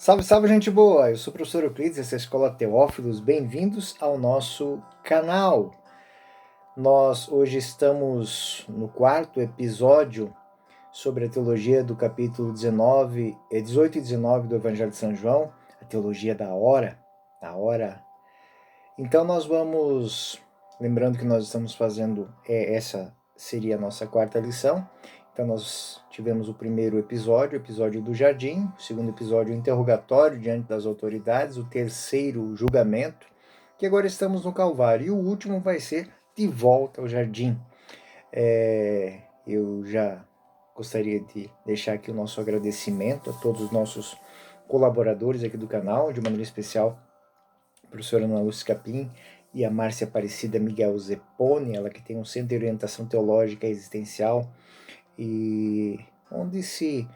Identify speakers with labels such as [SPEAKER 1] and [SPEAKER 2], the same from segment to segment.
[SPEAKER 1] Salve, salve, gente boa! Eu sou o professor Euclides, essa é a Escola Teófilos. Bem-vindos ao nosso canal. Nós hoje estamos no quarto episódio sobre a teologia do capítulo 18 e 19 do Evangelho de São João, a teologia da hora. Então nós vamos, lembrando que nós estamos fazendo, essa seria a nossa quarta lição. Então nós tivemos o primeiro episódio, o episódio do jardim, o segundo episódio, o interrogatório diante das autoridades, o terceiro, o julgamento, que agora estamos no Calvário, e o último vai ser de volta ao jardim. Eu já gostaria de deixar aqui o nosso agradecimento a todos os nossos colaboradores aqui do canal, de maneira especial a professora Ana Lúcia Capim e a Márcia Aparecida Miguel Zepponi, ela que tem um centro de orientação teológica existencial, e onde se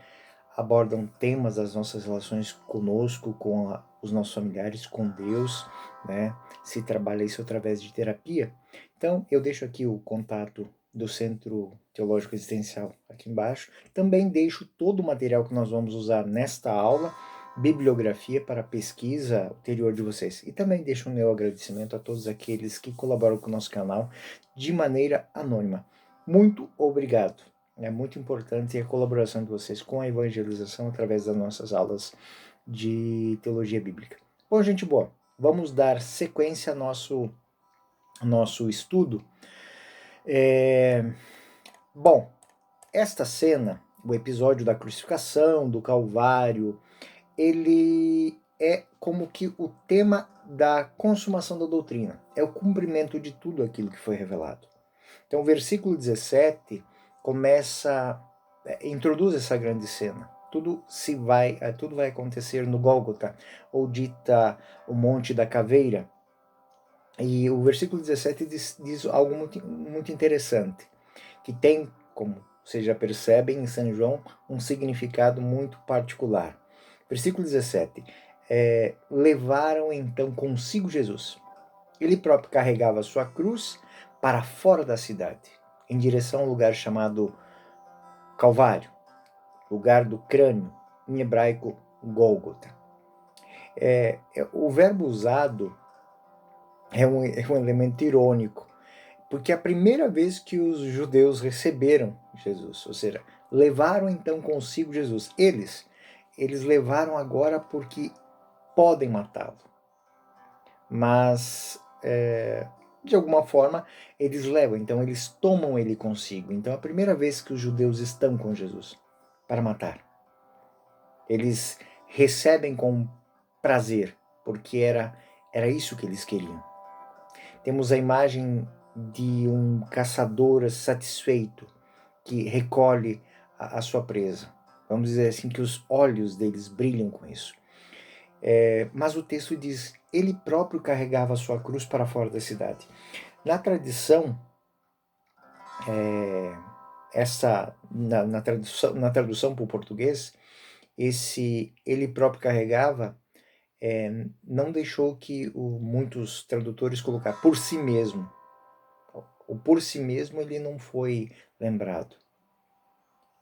[SPEAKER 1] abordam temas das nossas relações conosco, com os nossos familiares, com Deus, né? Se trabalha isso através de terapia. Então, eu deixo aqui o contato do Centro Teológico Existencial aqui embaixo. Também deixo todo o material que nós vamos usar nesta aula, bibliografia para pesquisa ulterior de vocês. E também deixo o meu agradecimento a todos aqueles que colaboram com o nosso canal de maneira anônima. Muito obrigado. É muito importante a colaboração de vocês com a evangelização através das nossas aulas de teologia bíblica. Bom, gente boa, vamos dar sequência ao nosso estudo. Bom, esta cena, o episódio da crucificação, do Calvário, ele é como que o tema da consumação da doutrina. É o cumprimento de tudo aquilo que foi revelado. Então, o versículo 17 introduz essa grande cena. Tudo vai acontecer no Gólgota, ou dita o Monte da Caveira. E o versículo 17 diz algo muito interessante, que tem, como vocês já percebem, em São João, um significado muito particular. Versículo 17. Levaram então consigo Jesus. Ele próprio carregava sua cruz para fora da cidade, em direção a um lugar chamado Calvário, lugar do crânio, em hebraico Gólgota. O verbo usado é um elemento irônico, porque é a primeira vez que os judeus receberam Jesus, ou seja, levaram então consigo Jesus. Eles levaram agora porque podem matá-lo, mas de alguma forma eles levam, então eles tomam ele consigo. Então é a primeira vez que os judeus estão com Jesus para matar. Eles recebem com prazer, porque era isso que eles queriam. Temos a imagem de um caçador satisfeito que recolhe a sua presa. Vamos dizer assim que os olhos deles brilham com isso. Mas o texto diz, ele próprio carregava a sua cruz para fora da cidade. Na tradição, na tradução para o português, esse ele próprio carregava não deixou que muitos tradutores colocar por si mesmo. O por si mesmo ele não foi lembrado.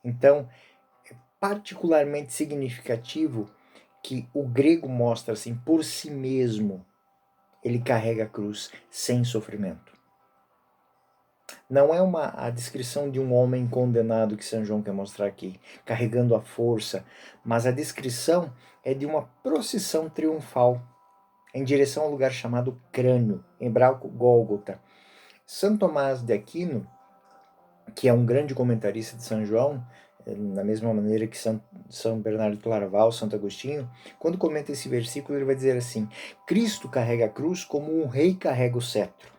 [SPEAKER 1] Então, é particularmente significativo que o grego mostra assim, por si mesmo, ele carrega a cruz sem sofrimento. Não é a descrição de um homem condenado que São João quer mostrar aqui, carregando a força, mas a descrição é de uma procissão triunfal em direção ao lugar chamado crânio, em hebraico Gólgota. São Tomás de Aquino, que é um grande comentarista de São João, na mesma maneira que São Bernardo do Claraval, Santo Agostinho, quando comenta esse versículo, ele vai dizer assim: Cristo carrega a cruz como um rei carrega o cetro,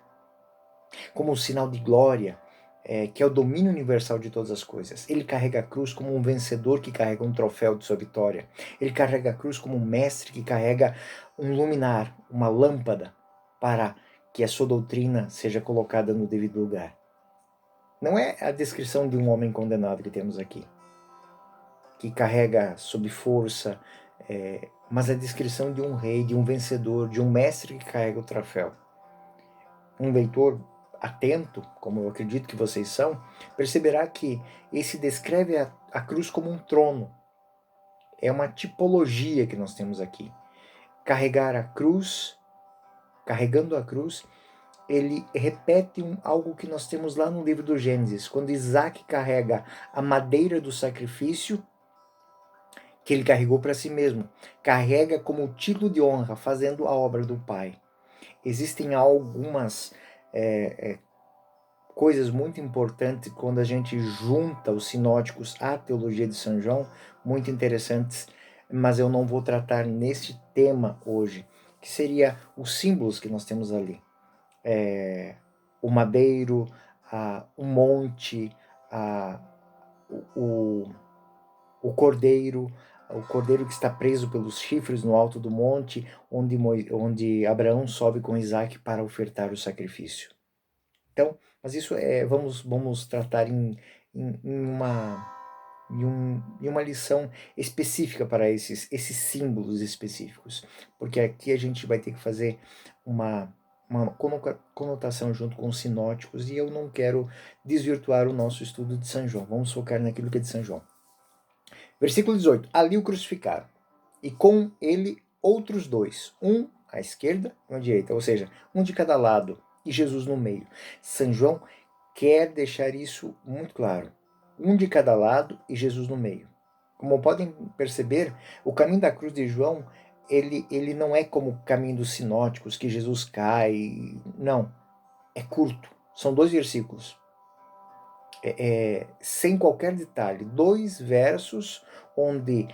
[SPEAKER 1] como um sinal de glória, que é o domínio universal de todas as coisas. Ele carrega a cruz como um vencedor que carrega um troféu de sua vitória. Ele carrega a cruz como um mestre que carrega um luminar, uma lâmpada, para que a sua doutrina seja colocada no devido lugar. Não é a descrição de um homem condenado que temos aqui, que carrega sob força, mas a descrição de um rei, de um vencedor, de um mestre que carrega o troféu. Um leitor atento, como eu acredito que vocês são, perceberá que esse descreve a cruz como um trono. É uma tipologia que nós temos aqui. Carregar a cruz, carregando a cruz, ele repete algo que nós temos lá no livro do Gênesis, quando Isaac carrega a madeira do sacrifício, que ele carregou para si mesmo, carrega como título de honra, fazendo a obra do Pai. Existem algumas coisas muito importantes quando a gente junta os sinóticos à teologia de São João, muito interessantes, mas eu não vou tratar neste tema hoje, que seria os símbolos que nós temos ali. O madeiro, o monte, o cordeiro que está preso pelos chifres no alto do monte, onde Abraão sobe com Isaac para ofertar o sacrifício. Então, mas isso vamos tratar em uma lição específica para esses símbolos específicos, porque aqui a gente vai ter que fazer uma conotação junto com os sinóticos, e eu não quero desvirtuar o nosso estudo de São João. Vamos focar naquilo que é de São João. Versículo 18. Ali o crucificaram, e com ele outros dois, um à esquerda e um à direita, ou seja, um de cada lado, e Jesus no meio. São João quer deixar isso muito claro. Um de cada lado e Jesus no meio. Como podem perceber, o caminho da cruz de João, ele não é como o caminho dos sinóticos, que Jesus cai. Não. É curto. São 2 versículos. Sem qualquer detalhe. 2 versos onde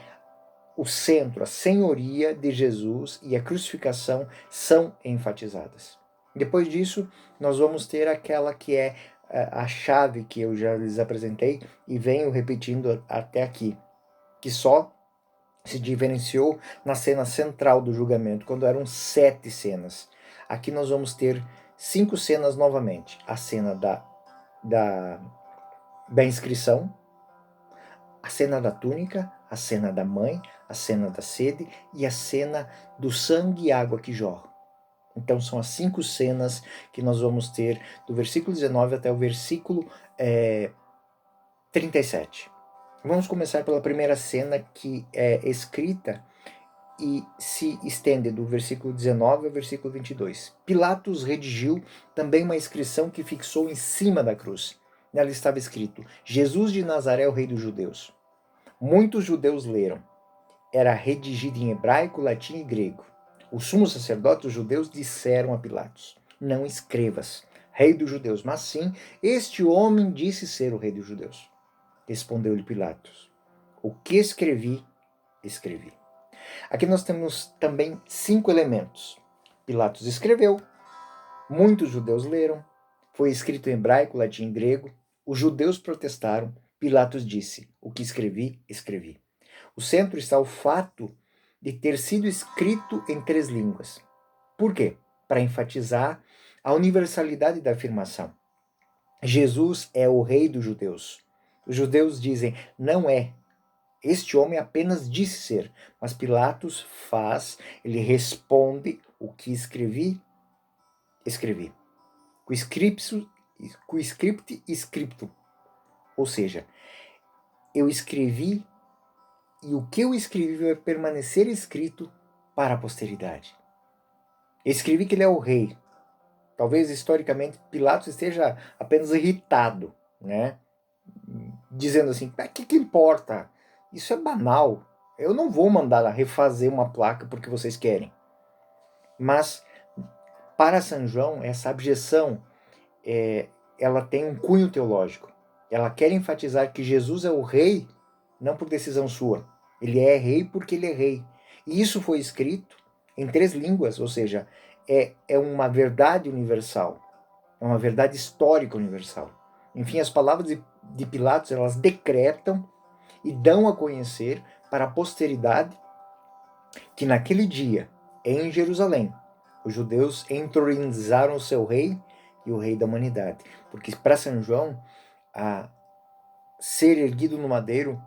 [SPEAKER 1] o centro, a senhoria de Jesus e a crucificação são enfatizadas. Depois disso, nós vamos ter aquela que é a chave que eu já lhes apresentei e venho repetindo até aqui, que só se diferenciou na cena central do julgamento, quando eram 7 cenas. Aqui nós vamos ter 5 cenas novamente. A cena da inscrição, a cena da túnica, a cena da mãe, a cena da sede e a cena do sangue e água que jorram. Então são as 5 cenas que nós vamos ter do versículo 19 até o versículo 37. Vamos começar pela primeira cena, que é escrita e se estende do versículo 19 ao versículo 22. Pilatos redigiu também uma inscrição que fixou em cima da cruz. Nela estava escrito: Jesus de Nazaré, o Rei dos Judeus. Muitos judeus leram. Era redigido em hebraico, latim e grego. Os sumos sacerdotes os judeus disseram a Pilatos: não escrevas, Rei dos Judeus, mas sim, este homem disse ser o Rei dos Judeus. Respondeu-lhe Pilatos: o que escrevi, escrevi. Aqui nós temos também 5 elementos. Pilatos escreveu, muitos judeus leram, foi escrito em hebraico, latim e grego, os judeus protestaram, Pilatos disse: o que escrevi, escrevi. O centro está o fato de ter sido escrito em 3 línguas. Por quê? Para enfatizar a universalidade da afirmação. Jesus é o Rei dos Judeus. Os judeus dizem: não é. Este homem apenas disse ser. Mas Pilatos ele responde: o que escrevi, escrevi. Com script scriptum. Ou seja, eu escrevi, e o que eu escrevi vai permanecer escrito para a posteridade. Escrevi que ele é o rei. Talvez historicamente Pilatos esteja apenas irritado, né? Dizendo assim: o que importa? Isso é banal. Eu não vou mandar refazer uma placa porque vocês querem. Mas para São João, essa abjeção ela tem um cunho teológico. Ela quer enfatizar que Jesus é o rei, não por decisão sua. Ele é rei porque ele é rei. E isso foi escrito em 3 línguas, ou seja, é uma verdade universal. É uma verdade histórica universal. Enfim, as palavras de Pilatos, elas decretam e dão a conhecer para a posteridade que naquele dia, em Jerusalém, os judeus entronizaram o seu rei e o rei da humanidade. Porque para São João, ser erguido no madeiro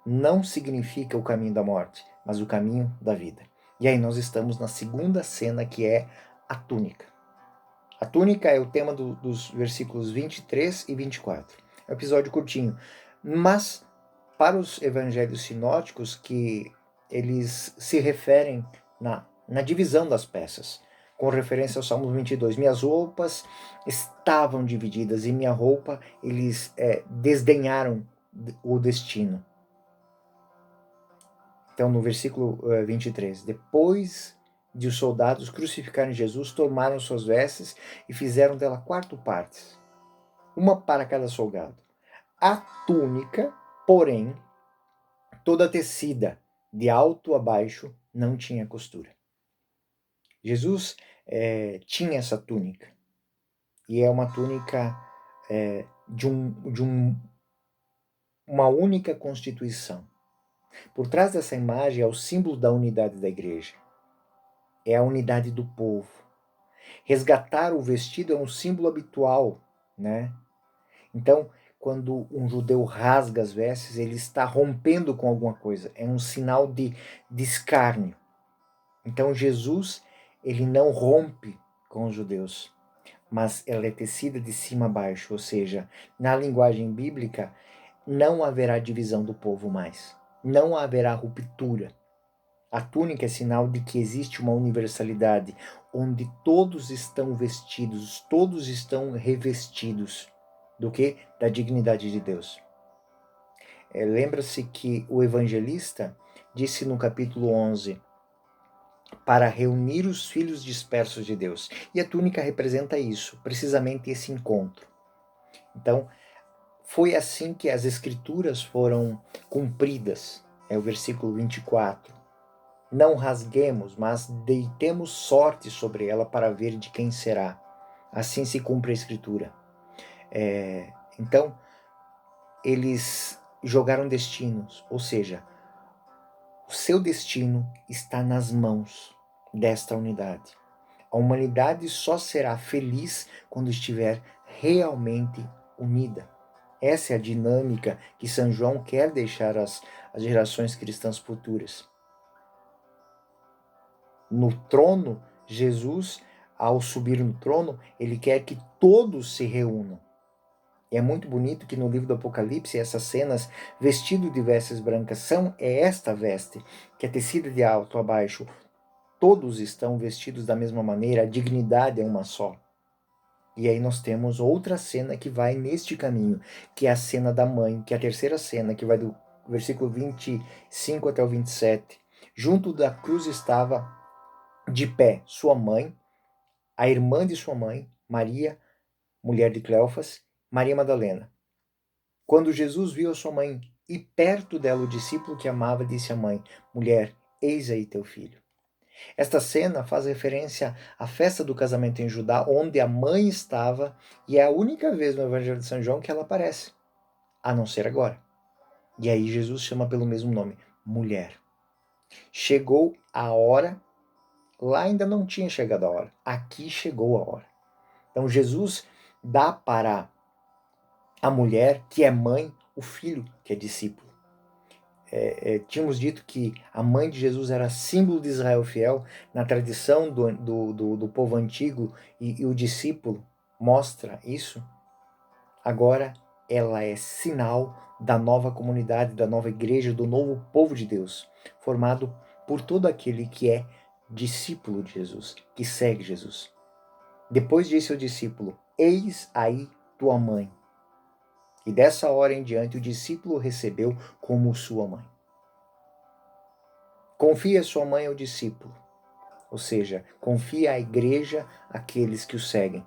[SPEAKER 1] não significa o caminho da morte, mas o caminho da vida. E aí nós estamos na segunda cena, que é a túnica. A túnica é o tema dos versículos 23 e 24. É um episódio curtinho. Mas, para os evangelhos sinóticos, que eles se referem na divisão das peças, com referência ao Salmo 22. Minhas roupas estavam divididas, e minha roupa eles desdenharam o destino. Então, no versículo 23, depois de os soldados crucificarem Jesus, tomaram suas vestes e fizeram dela 4 partes, uma para cada soldado. A túnica, porém, toda tecida, de alto a baixo, não tinha costura. Jesus tinha essa túnica, e é uma túnica de uma única constituição. Por trás dessa imagem é o símbolo da unidade da igreja. É a unidade do povo. Resgatar o vestido é um símbolo habitual, né? Então, quando um judeu rasga as vestes, ele está rompendo com alguma coisa. É um sinal de escárnio. Então, Jesus, ele não rompe com os judeus, mas ela é tecida de cima a baixo, ou seja, na linguagem bíblica, não haverá divisão do povo mais. Não haverá ruptura. A túnica é sinal de que existe uma universalidade, onde todos estão vestidos, todos estão revestidos do que? Da dignidade de Deus. Lembra-se que o evangelista disse no capítulo 11, para reunir os filhos dispersos de Deus. E a túnica representa isso, precisamente esse encontro. Então, foi assim que as escrituras foram cumpridas. É o versículo 24. Não rasguemos, mas deitemos sorte sobre ela para ver de quem será. Assim se cumpre a escritura. Então, eles jogaram destinos, ou seja, o seu destino está nas mãos desta unidade. A humanidade só será feliz quando estiver realmente unida. Essa é a dinâmica que São João quer deixar às gerações cristãs futuras. No trono, Jesus, ao subir no trono, ele quer que todos se reúnam. E é muito bonito que no livro do Apocalipse, essas cenas, vestido de vestes brancas, é esta veste, que é tecida de alto a baixo. Todos estão vestidos da mesma maneira, a dignidade é uma só. E aí nós temos outra cena que vai neste caminho, que é a cena da mãe, que é a terceira cena, que vai do versículo 25 até o 27. Junto da cruz estava de pé sua mãe, a irmã de sua mãe, Maria, mulher de Cleofas, Maria Madalena. Quando Jesus viu a sua mãe e perto dela o discípulo que amava, disse à mãe, mulher, eis aí teu filho. Esta cena faz referência à festa do casamento em Judá, onde a mãe estava, e é a única vez no Evangelho de São João que ela aparece, a não ser agora. E aí Jesus chama pelo mesmo nome, mulher. Chegou a hora, lá ainda não tinha chegado a hora, aqui chegou a hora. Então Jesus dá para a mulher, que é mãe, o filho, que é discípulo. Tínhamos dito que a mãe de Jesus era símbolo de Israel fiel, na tradição do povo antigo, e o discípulo mostra isso. Agora ela é sinal da nova comunidade, da nova igreja, do novo povo de Deus, formado por todo aquele que é discípulo de Jesus, que segue Jesus. Depois disse ao discípulo, eis aí tua mãe. E dessa hora em diante o discípulo recebeu como sua mãe. Confia sua mãe ao discípulo, ou seja, confia a igreja àqueles que o seguem.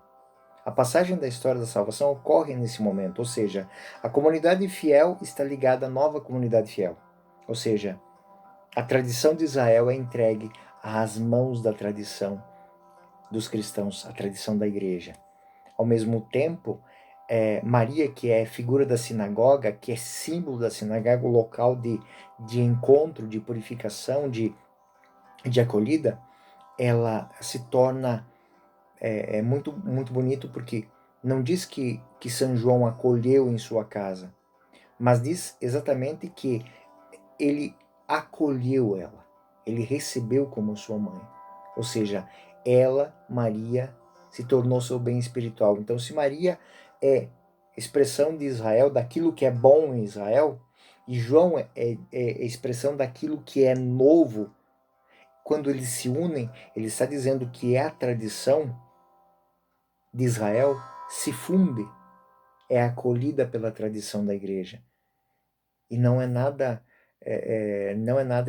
[SPEAKER 1] A passagem da história da salvação ocorre nesse momento, ou seja, a comunidade fiel está ligada à nova comunidade fiel. Ou seja, a tradição de Israel é entregue às mãos da tradição dos cristãos, a tradição da igreja. Ao mesmo tempo, Maria, que é figura da sinagoga, que é símbolo da sinagoga, o local de encontro, de purificação, de acolhida, ela se torna muito, muito bonito, porque não diz que São João acolheu em sua casa, mas diz exatamente que ele acolheu ela, ele recebeu como sua mãe. Ou seja, ela, Maria, se tornou seu bem espiritual. Então, se Maria é expressão de Israel, daquilo que é bom em Israel, E João é a expressão daquilo que é novo. Quando eles se unem, ele está dizendo que a tradição de Israel se funde, é acolhida pela tradição da igreja. E não é nada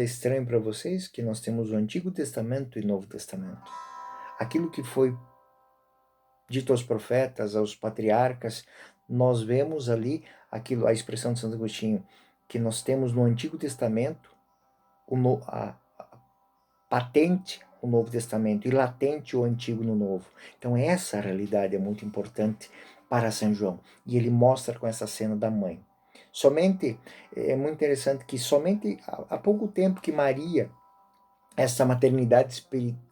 [SPEAKER 1] estranho para vocês que nós temos o Antigo Testamento e o Novo Testamento. Aquilo que foi dito aos profetas, aos patriarcas, nós vemos ali a expressão de Santo Agostinho, que nós temos no Antigo Testamento patente o Novo Testamento e latente o Antigo no Novo. Então essa realidade é muito importante para São João. E ele mostra com essa cena da mãe. É muito interessante que somente há pouco tempo que Maria, essa maternidade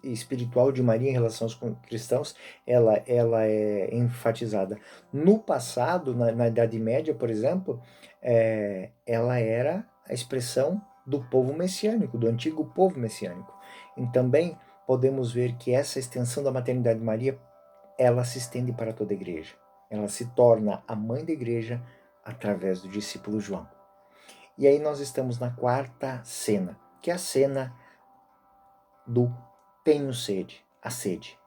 [SPEAKER 1] espiritual de Maria em relação aos cristãos, ela é enfatizada. No passado, na Idade Média, por exemplo, ela era a expressão do povo messiânico, do antigo povo messiânico. E também podemos ver que essa extensão da maternidade de Maria, ela se estende para toda a igreja. Ela se torna a mãe da igreja através do discípulo João. E aí nós estamos na quarta cena, que é a cena do tenho sede, a sede,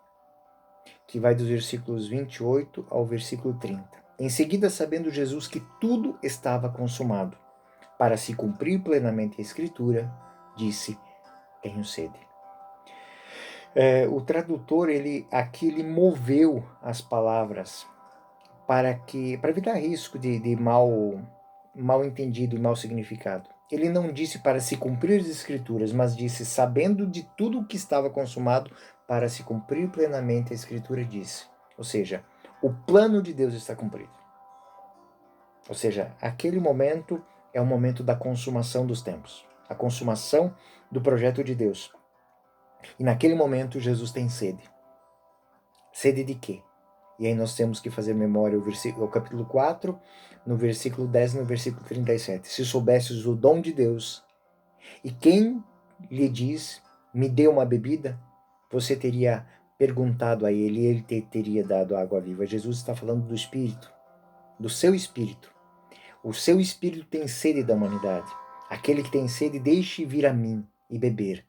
[SPEAKER 1] que vai dos versículos 28 ao versículo 30. Em seguida, sabendo Jesus que tudo estava consumado, para se cumprir plenamente a Escritura, disse, tenho sede. O tradutor, aqui moveu as palavras para evitar risco de mal entendido e mal significado. Ele não disse para se cumprir as Escrituras, mas disse, sabendo de tudo o que estava consumado, para se cumprir plenamente a Escritura disse. Ou seja, o plano de Deus está cumprido. Ou seja, aquele momento é o momento da consumação dos tempos, a consumação do projeto de Deus. E naquele momento Jesus tem sede. Sede de quê? E aí nós temos que fazer memória o capítulo 4, no versículo 10 e no versículo 37. Se soubesses o dom de Deus, e quem lhe diz, me dê uma bebida, você teria perguntado a ele e ele teria dado água viva. Jesus está falando do Espírito, do seu Espírito. O seu Espírito tem sede da humanidade. Aquele que tem sede, deixe vir a mim e beber.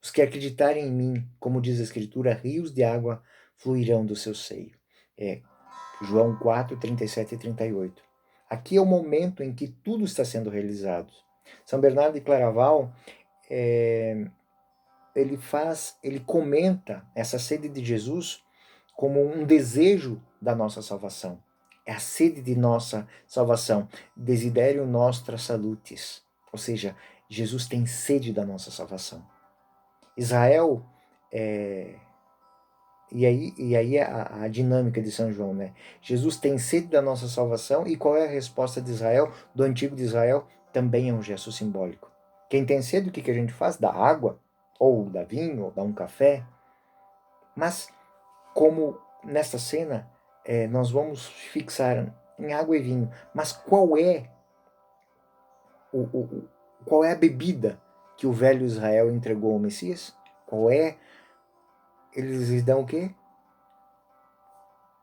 [SPEAKER 1] Os que acreditarem em mim, como diz a Escritura, rios de água fluirão do seu seio. João 4, 37 e 38. Aqui é o momento em que tudo está sendo realizado. São Bernardo de Claraval, ele comenta essa sede de Jesus como um desejo da nossa salvação. É a sede de nossa salvação. Desiderio nostra salutis. Ou seja, Jesus tem sede da nossa salvação. Israel, e aí a dinâmica de São João, né? Jesus tem sede da nossa salvação, e qual é a resposta de Israel, do antigo de Israel? Também é um gesto simbólico. Quem tem sede, o que a gente faz? Dá água, ou dá vinho, ou dá um café. Mas, como nesta cena, nós vamos fixar em água e vinho, mas qual é a bebida que o velho Israel entregou ao Messias? Eles lhes dão o quê?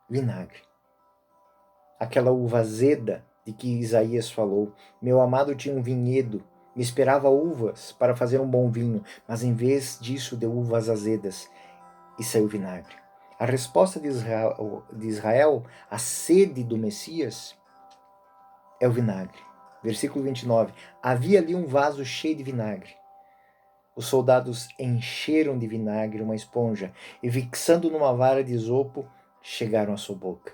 [SPEAKER 1] Vinagre. Aquela uva azeda de que Isaías falou. Meu amado tinha um vinhedo e esperava uvas para fazer um bom vinho, mas em vez disso deu uvas azedas e saiu vinagre. A resposta de Israel à sede do Messias é o vinagre. Versículo 29. Havia ali um vaso cheio de vinagre. Os soldados encheram de vinagre uma esponja e, fixando numa vara de isopo, chegaram à sua boca.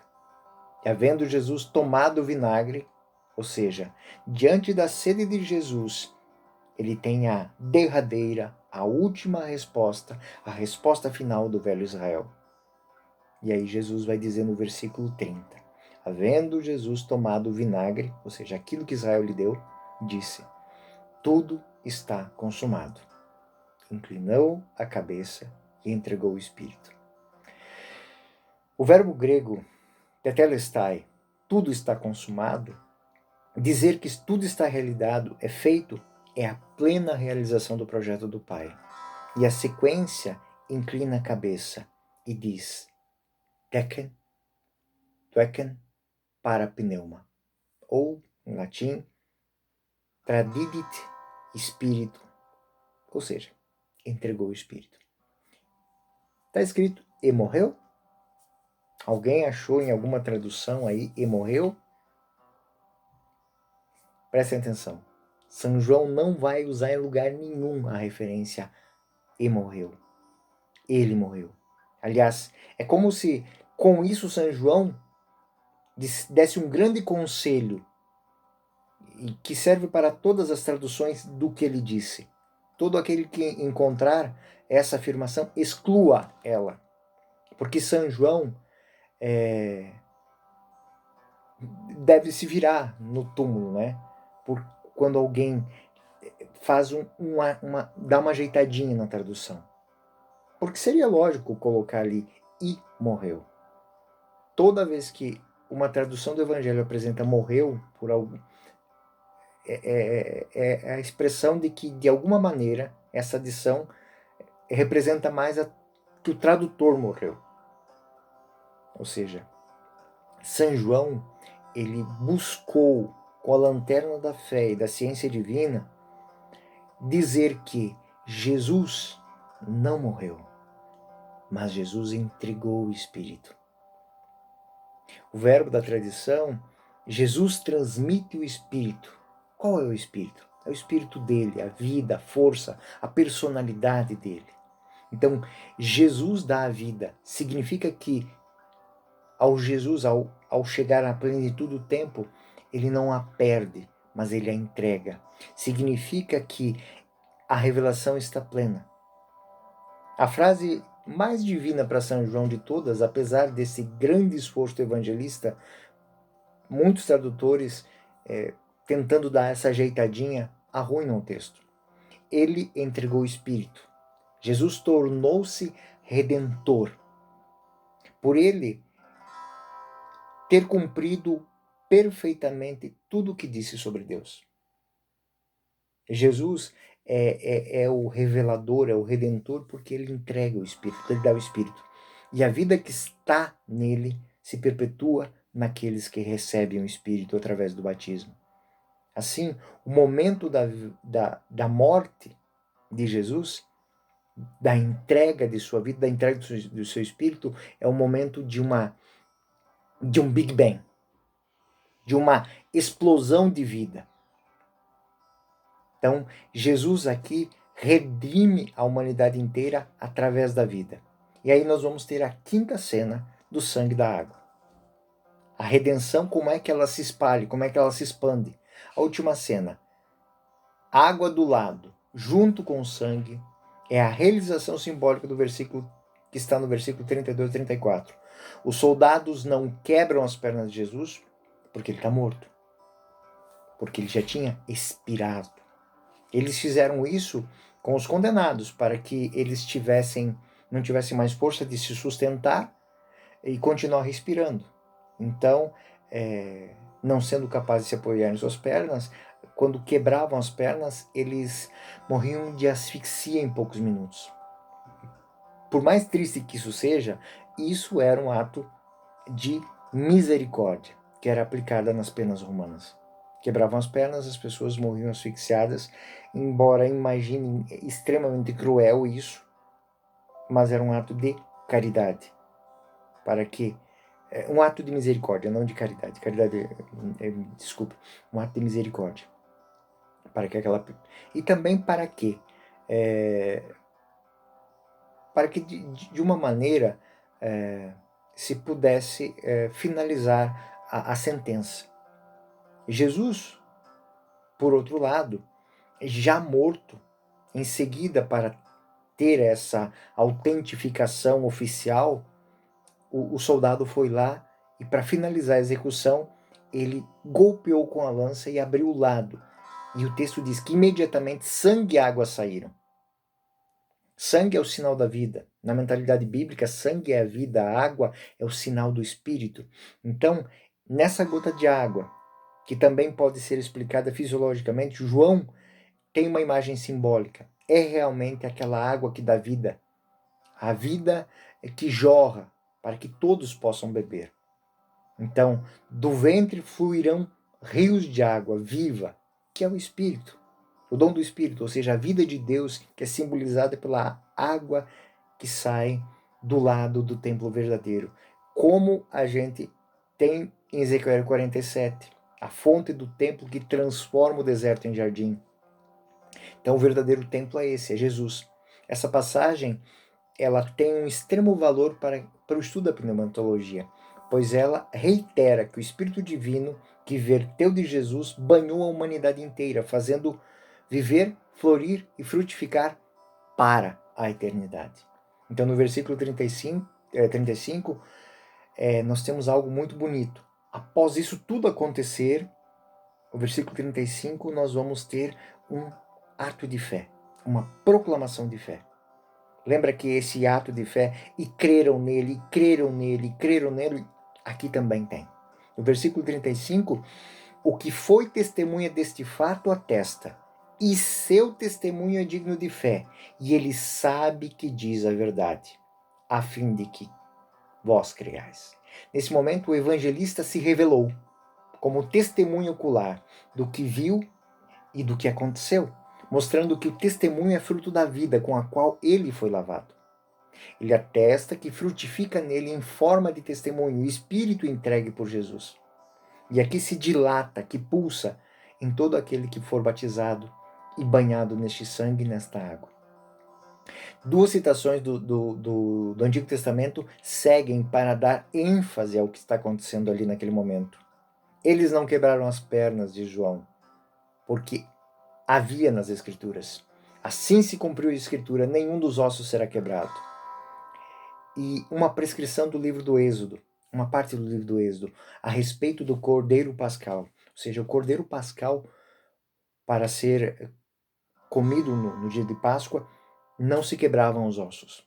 [SPEAKER 1] E havendo Jesus tomado o vinagre, ou seja, diante da sede de Jesus, ele tem a derradeira, a última resposta, a resposta final do velho Israel. E aí Jesus vai dizer no versículo 30, havendo Jesus tomado o vinagre, ou seja, aquilo que Israel lhe deu, disse, tudo está consumado. Inclinou a cabeça e entregou o Espírito. O verbo grego, tetelestai, tudo está consumado, dizer que tudo está realizado, é a plena realização do projeto do Pai. E a sequência inclina a cabeça e diz, teken, para pneuma, ou em latim, tradidit spiritu, ou seja, entregou o espírito. Está escrito e morreu? Alguém achou em alguma tradução aí e morreu? Prestem atenção. São João não vai usar em lugar nenhum a referência e morreu. Ele morreu. Aliás, é como se com isso São João desse um grande conselho que serve para todas as traduções do que ele disse. Todo aquele que encontrar essa afirmação, exclua ela. Porque São João deve se virar no túmulo, né? Quando alguém faz dá uma ajeitadinha na tradução. Porque seria lógico colocar ali e morreu. Toda vez que uma tradução do Evangelho apresenta morreu por algum, é a expressão de que, de alguma maneira, essa adição representa mais que o tradutor morreu. Ou seja, São João, ele buscou, com a lanterna da fé e da ciência divina, dizer que Jesus não morreu, mas Jesus entregou o Espírito. O verbo da tradição, Jesus transmite o Espírito. Qual é o Espírito? É o Espírito dele, a vida, a força, a personalidade dele. Então, Jesus dá a vida. Significa que Jesus, ao chegar à plenitude do tempo, ele não a perde, mas ele a entrega. Significa que a revelação está plena. A frase mais divina para São João de todas, apesar desse grande esforço do evangelista, muitos tradutores tentando dar essa ajeitadinha, arruinam o texto. Ele entregou o Espírito. Jesus tornou-se redentor. Por ele ter cumprido perfeitamente tudo o que disse sobre Deus. Jesus é o revelador, é o redentor, porque ele entrega o Espírito, ele dá o Espírito. E a vida que está nele se perpetua naqueles que recebem o Espírito através do batismo. Assim, o momento da morte de Jesus, da entrega de sua vida, da entrega do seu Espírito, é o momento de um Big Bang, de uma explosão de vida. Então, Jesus aqui redime a humanidade inteira através da vida. E aí nós vamos ter a quinta cena do sangue da água. A redenção, como é que ela se espalha, como é que ela se expande. A última cena, água do lado, junto com o sangue, é a realização simbólica do versículo que está no versículo 32 e 34. Os soldados não quebram as pernas de Jesus porque ele está morto. Porque ele já tinha expirado. Eles fizeram isso com os condenados, para que eles não tivessem mais força de se sustentar e continuar respirando. Então, não sendo capazes de se apoiar em suas pernas, quando quebravam as pernas, eles morriam de asfixia em poucos minutos. Por mais triste que isso seja, isso era um ato de misericórdia, que era aplicada nas penas romanas. Quebravam as pernas, as pessoas morriam asfixiadas, embora imaginem extremamente cruel isso, mas era um ato de caridade. Para que um ato de misericórdia, não de caridade. Caridade, desculpe, um ato de misericórdia. Para que e também para que de uma maneira se pudesse finalizar a sentença. Jesus, por outro lado, já morto, em seguida, para ter essa autentificação oficial, o soldado foi lá e, para finalizar a execução, ele golpeou com a lança e abriu o lado. E o texto diz que imediatamente sangue e água saíram. Sangue é o sinal da vida. Na mentalidade bíblica, sangue é a vida, a água é o sinal do Espírito. Então, nessa gota de água, que também pode ser explicada fisiologicamente, João tem uma imagem simbólica. É realmente aquela água que dá vida. A vida que jorra para que todos possam beber. Então, do ventre fluirão rios de água viva, que é o Espírito, o dom do Espírito, ou seja, a vida de Deus, que é simbolizada pela água que sai do lado do templo verdadeiro. Como a gente tem em Ezequiel 47, a fonte do templo que transforma o deserto em jardim. Então o verdadeiro templo é esse, é Jesus. Essa passagem, ela tem um extremo valor para o estudo da pneumatologia, pois ela reitera que o Espírito Divino que verteu de Jesus banhou a humanidade inteira, fazendo viver, florir e frutificar para a eternidade. Então no versículo 35, nós temos algo muito bonito. Após isso tudo acontecer, o versículo 35, nós vamos ter um ato de fé, uma proclamação de fé. Lembra que esse ato de fé, e creram nele, creram nele, creram nele, aqui também tem. No versículo 35, o que foi testemunha deste fato atesta, e seu testemunho é digno de fé, e ele sabe que diz a verdade, a fim de que vós creiais. Nesse momento, o evangelista se revelou como testemunho ocular do que viu e do que aconteceu, mostrando que o testemunho é fruto da vida com a qual ele foi lavado. Ele atesta que frutifica nele em forma de testemunho o espírito entregue por Jesus. E aqui se dilata, que pulsa em todo aquele que for batizado e banhado neste sangue e nesta água. Duas citações do Antigo Testamento seguem para dar ênfase ao que está acontecendo ali naquele momento. Eles não quebraram as pernas de João, porque havia nas Escrituras. Assim se cumpriu a Escritura, nenhum dos ossos será quebrado. E uma prescrição do livro do Êxodo, uma parte do livro do Êxodo, a respeito do Cordeiro Pascal. Ou seja, o Cordeiro Pascal, para ser comido no dia de Páscoa, não se quebravam os ossos.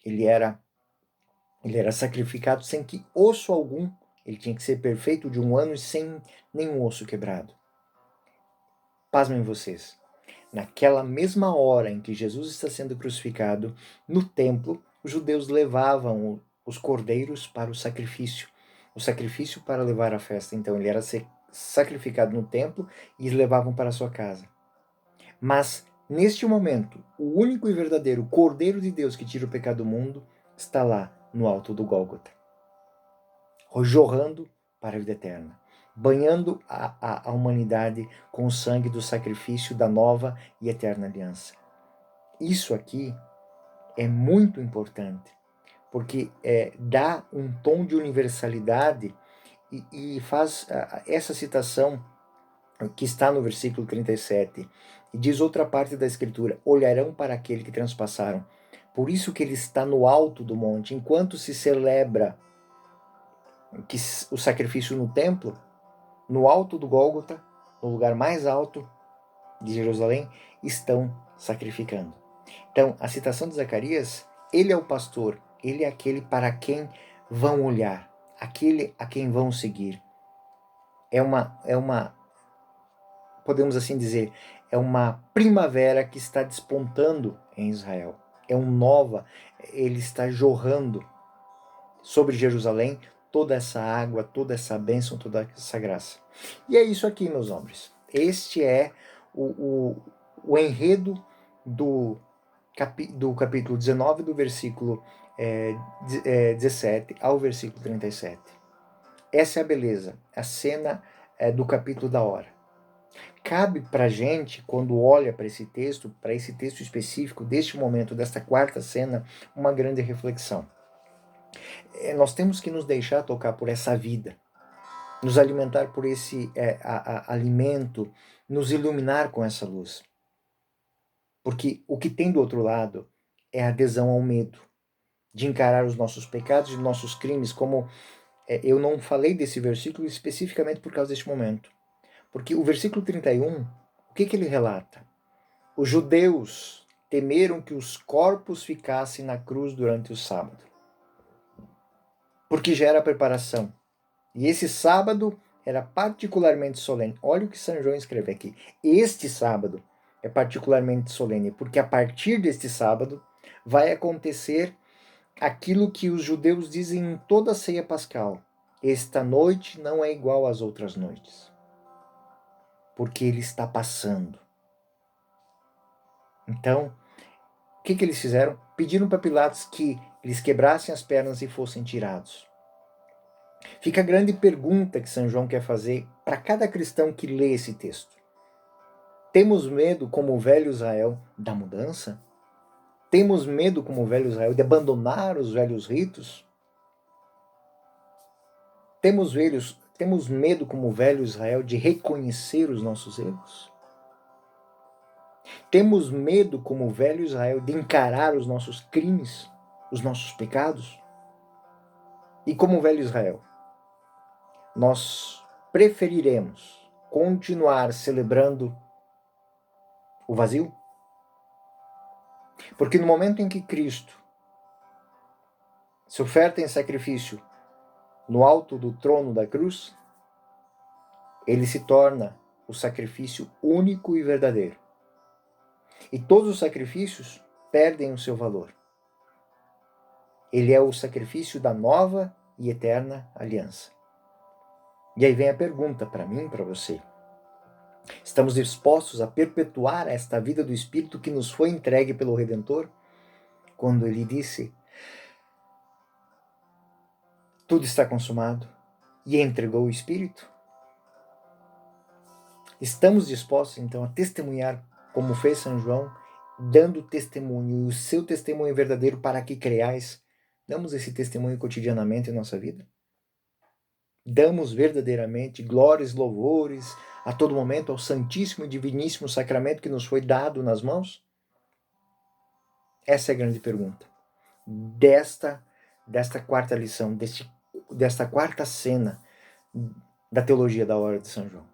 [SPEAKER 1] Ele era sacrificado sem que osso algum, ele tinha que ser perfeito de 1 ano e sem nenhum osso quebrado. Pasmem vocês, naquela mesma hora em que Jesus está sendo crucificado, no templo, os judeus levavam os cordeiros para o sacrifício para levar à festa. Então ele era sacrificado no templo e eles levavam para a sua casa. Mas, neste momento, o único e verdadeiro Cordeiro de Deus que tira o pecado do mundo está lá no alto do Gólgota, jorrando para a vida eterna, banhando a humanidade com o sangue do sacrifício da nova e eterna aliança. Isso aqui é muito importante, porque dá um tom de universalidade e faz essa citação que está no versículo 37, e diz outra parte da escritura: olharão para aquele que transpassaram. Por isso que ele está no alto do monte, enquanto se celebra o sacrifício no templo, no alto do Gólgota, no lugar mais alto de Jerusalém, estão sacrificando. Então, a citação de Zacarias, ele é o pastor, ele é aquele para quem vão olhar, aquele a quem vão seguir. Podemos assim dizer, é uma primavera que está despontando em Israel. Ele está jorrando sobre Jerusalém toda essa água, toda essa bênção, toda essa graça. E é isso aqui, meus homens. Este é o enredo do capítulo 19, do versículo 17 ao versículo 37. Essa é a beleza, a cena do capítulo da hora. Cabe para a gente, quando olha para esse texto específico, deste momento, desta quarta cena, uma grande reflexão. Nós temos que nos deixar tocar por essa vida, nos alimentar por esse alimento, nos iluminar com essa luz. Porque o que tem do outro lado é a adesão ao medo, de encarar os nossos pecados e nossos crimes, como eu não falei desse versículo especificamente por causa deste momento. Porque o versículo 31, o que ele relata? Os judeus temeram que os corpos ficassem na cruz durante o sábado, porque já era a preparação. E esse sábado era particularmente solene. Olha o que São João escreve aqui. Este sábado é particularmente solene, porque a partir deste sábado vai acontecer aquilo que os judeus dizem em toda a ceia pascal: esta noite não é igual às outras noites. porque ele está passando. Então, o que eles fizeram? Pediram para Pilatos que eles quebrassem as pernas e fossem tirados. Fica a grande pergunta que São João quer fazer para cada cristão que lê esse texto. Temos medo, como o velho Israel, da mudança? Temos medo, como o velho Israel, de abandonar os velhos ritos? Temos medo, como o velho Israel, de reconhecer os nossos erros? Temos medo, como o velho Israel, de encarar os nossos crimes, os nossos pecados? E como o velho Israel, nós preferiremos continuar celebrando o vazio? Porque no momento em que Cristo se oferta em sacrifício no alto do trono da cruz, ele se torna o sacrifício único e verdadeiro. E todos os sacrifícios perdem o seu valor. Ele é o sacrifício da nova e eterna aliança. E aí vem a pergunta para mim e para você. Estamos dispostos a perpetuar esta vida do Espírito que nos foi entregue pelo Redentor? Quando ele disse, tudo está consumado, e entregou o Espírito? Estamos dispostos, então, a testemunhar como fez São João, dando testemunho, e o seu testemunho é verdadeiro para que creais? Damos esse testemunho cotidianamente em nossa vida? Damos verdadeiramente glórias, louvores a todo momento ao Santíssimo e Diviníssimo Sacramento que nos foi dado nas mãos? Essa é a grande pergunta desta quarta lição, desta quarta cena da teologia da hora de São João.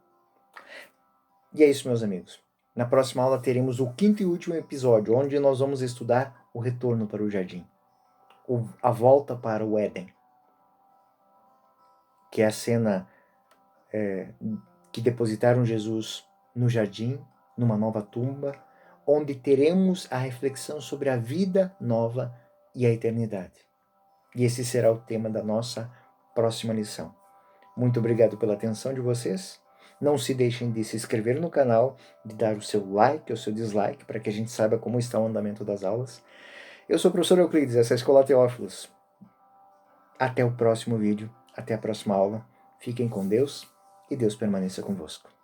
[SPEAKER 1] E é isso, meus amigos. Na próxima aula teremos o quinto e último episódio, onde nós vamos estudar o retorno para o jardim, a volta para o Éden, que é a cena que depositaram Jesus no jardim, numa nova tumba, onde teremos a reflexão sobre a vida nova e a eternidade. E esse será o tema da nossa próxima lição. Muito obrigado pela atenção de vocês. Não se deixem de se inscrever no canal, de dar o seu like ou seu dislike, para que a gente saiba como está o andamento das aulas. Eu sou o professor Euclides, essa é a Escola Teófilos. Até o próximo vídeo, até a próxima aula. Fiquem com Deus e Deus permaneça convosco.